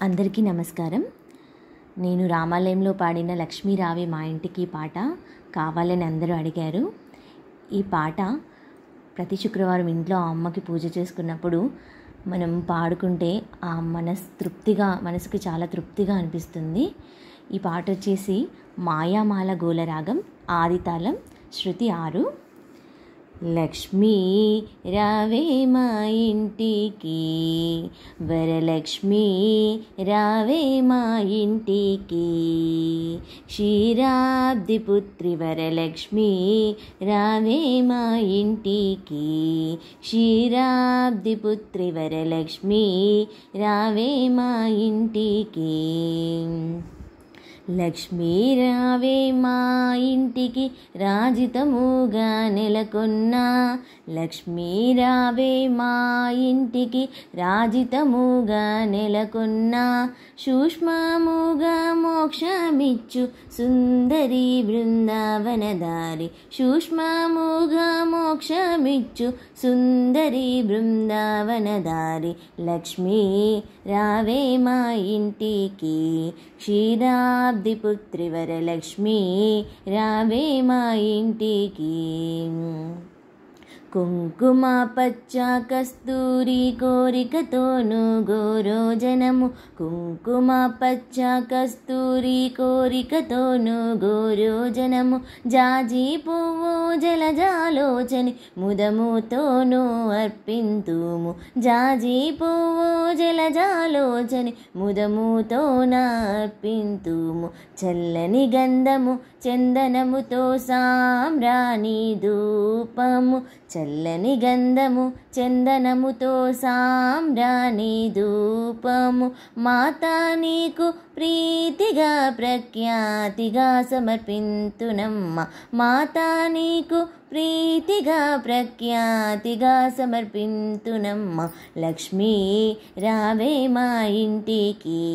అందరికీ నమస్కారం. నేను రామాలయంలో పాడిన లక్ష్మీ రావే మా ఇంటికి పాట కావాలని అందరూ అడిగారు. ఈ పాట ప్రతి శుక్రవారం ఇంట్లో ఆ అమ్మకి పూజ చేసుకున్నప్పుడు మనం పాడుకుంటే ఆ మనసుకి చాలా తృప్తిగా అనిపిస్తుంది. ఈ పాట వచ్చేసి మాయామాల గోలరాగం, ఆదితాళం, శృతి 6. లక్ష్మీ రావే మా ఇంటికి, వరలక్ష్మీ రావే మా ఇంటికి, క్షీరాబ్ది పుత్రి వరలక్ష్మీ రావే మా ఇంటికి, క్షీరాబ్ది పుత్రి వరలక్ష్మీ రావే మా ఇంటికి. లక్ష్మీ రావే మా ఇంటికి రాజితముగా నెలకొన్న, లక్ష్మీ రావే మా ఇంటికి రాజితముగా నెలకొన్న, సూక్ష్మముగా మోక్షమిచ్చు సుందరి బృందావనదారి, సూక్ష్మముగా మోక్షమిచ్చు సుందరి బృందావనదారి. లక్ష్మీ రావే మా ఇంటికి, క్షీరాబ్ది పుత్రి వరలక్ష్మీ రావే మా ఇంటికి. కుంకుమ పచ్చ కస్తూరి కోరికతోను గోరోజనము, కుంకుమ పచ్చ కస్తూరి కోరికతోను గోరోజనము, జాజి పువ్వు జలజాలోచని ముదముతోను అర్పింతుము, జాజి పువ్వు జలజాలోచని ముదముతోన అర్పింతుము. చల్లని గంధము చందనముతో సాంబ్రాణి ధూపము, చల్లని గంధము చందనముతో సాంబ్రాణి ధూపము, మాతా నీకు ప్రీతిగా ప్రఖ్యాతిగా సమర్పింతునమ్మ, మాతా నీకు ప్రీతిగా ప్రఖ్యాతిగా సమర్పింతునమ్మ. లక్ష్మీ రావే మా ఇంటికి,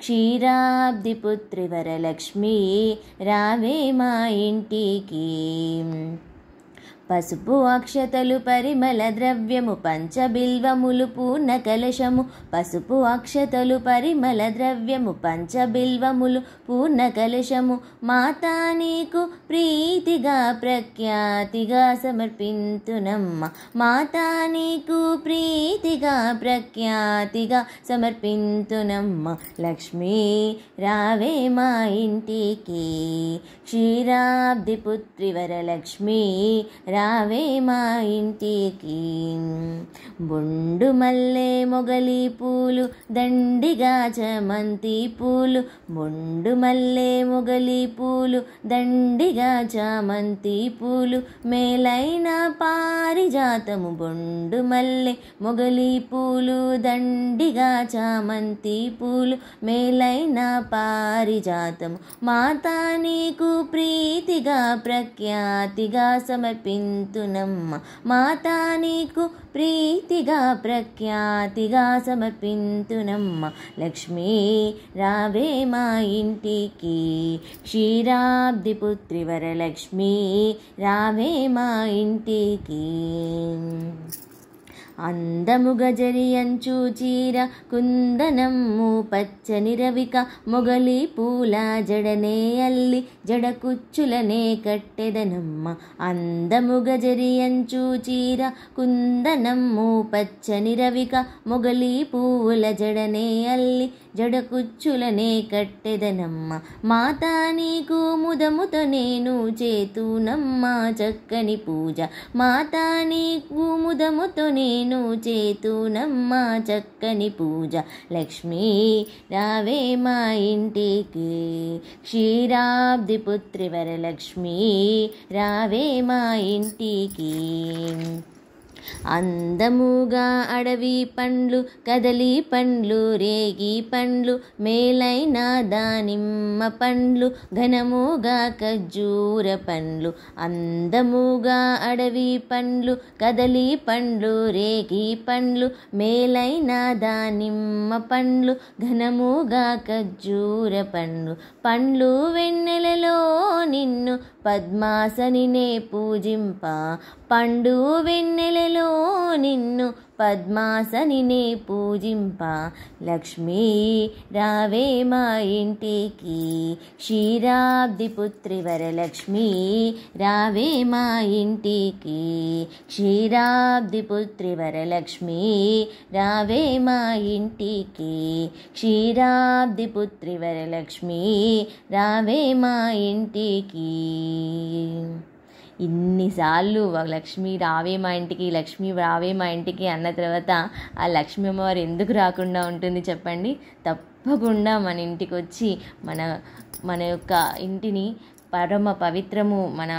క్షీరాబ్ది పుత్రి వరలక్ష్మీ రావే మా ఇంటికి. పసుపు అక్షతలు పరిమళ ద్రవ్యము పంచబిల్వములు పూర్ణ కలశము, పసుపు అక్షతలు పరిమళ ద్రవ్యము పంచబిల్వములు పూర్ణ కలశము, మాతా నీకు ప్రీతిగా ప్రఖ్యాతిగా సమర్పింతునమ్మ, మాతా నీకు ప్రీతిగా ప్రఖ్యాతిగా సమర్పింతునమ్మ. లక్ష్మీ రావే మా ఇంటికి, క్షీరాబ్ది పుత్రి వరలక్ష్మీ రావే మా ఇంటికి. బొండు మల్లె మొగలి పూలు దండిగా చామంతి పూలు, బొండు మల్లె మొగలి పూలు దండిగా చామంతి పూలు, మేలైన పారిజాతము బొండు మల్లె మొగలి పూలు దండిగా చామంతి పూలు, మేలైన పారిజాతము, మాతా నీకు ప్రీతిగా ప్రఖ్యాతిగా సమర్పింతునమ్మ, మాతా నీకు ప్రీతిగా ప్రఖ్యాతిగా సమర్పింతునమ్మ. లక్ష్మీ రావే మా ఇంటికి, క్షీరాబ్ది పుత్రి వరలక్ష్మీ రావే మా ఇంటికి. అందముగ జరియంచు చీర కుందనమ్ము పచ్చని రవిక, మొగలి పూల జడనే అల్లి జడ కుచ్చులనే కట్టెదనమ్మ, అందముగ జరియంచు చీర కుందనమ్ము పచ్చని రవిక, మొగలి పూల జడనే అల్లి జడ కుచ్చులనే కట్టెదనమ్మ, మాతా నీకు ముదముతో నేను చేతునమ్మ చక్కని పూజ, మాతా నీకు ముదముతో నేను చేతునమ్మ చక్కని పూజ. లక్ష్మీ రావే మా ఇంటికి, క్షీరాబ్ది పుత్రి వరలక్ష్మీ రావే మా ఇంటికి. అందముగా అడవి పండ్లు కదలి పండ్లు రేగి పండ్లు, మేలైన దానిమ్మ పండ్లు ఘనముగా ఖర్జూర పండ్లు, అందముగా అడవి పండ్లు కదలి పండ్లు రేగి పండ్లు, మేలైన దానిమ్మ పండ్లు ఘనముగా ఖర్జూర పండ్లు, పండ్లు వెన్నెలలో నిన్ను పద్మాసనినే పూజింప, పండు వెన్నెలలో నిన్ను పద్మాసనినే పూజింప లక్ష్మీ రావే మా ఇంటికి క్షీరాబ్ది పుత్రి వరలక్ష్మీ రావే మా ఇంటికి క్షీరాబ్ది పుత్రి వరలక్ష్మీ రావే మా ఇంటికి క్షీరాబ్ది పుత్రి వరలక్ష్మీ రావే మా ఇంటికి. ఇన్నిసార్లు లక్ష్మీ రావే మా ఇంటికి లక్ష్మీ రావే మా ఇంటికి అన్న తర్వాత ఆ లక్ష్మీ అమ్మవారు ఎందుకు రాకుండా ఉంటుంది చెప్పండి? తప్పకుండా మన ఇంటికి వచ్చి మన యొక్క ఇంటిని పరమ పవిత్రము, మన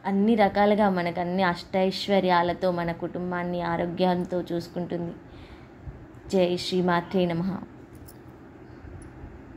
అన్ని రకాలుగా మనకు అన్ని అష్టైశ్వర్యాలతో మన కుటుంబాన్ని ఆరోగ్యంతో చూసుకుంటుంది. జై శ్రీమాత్రే నమః.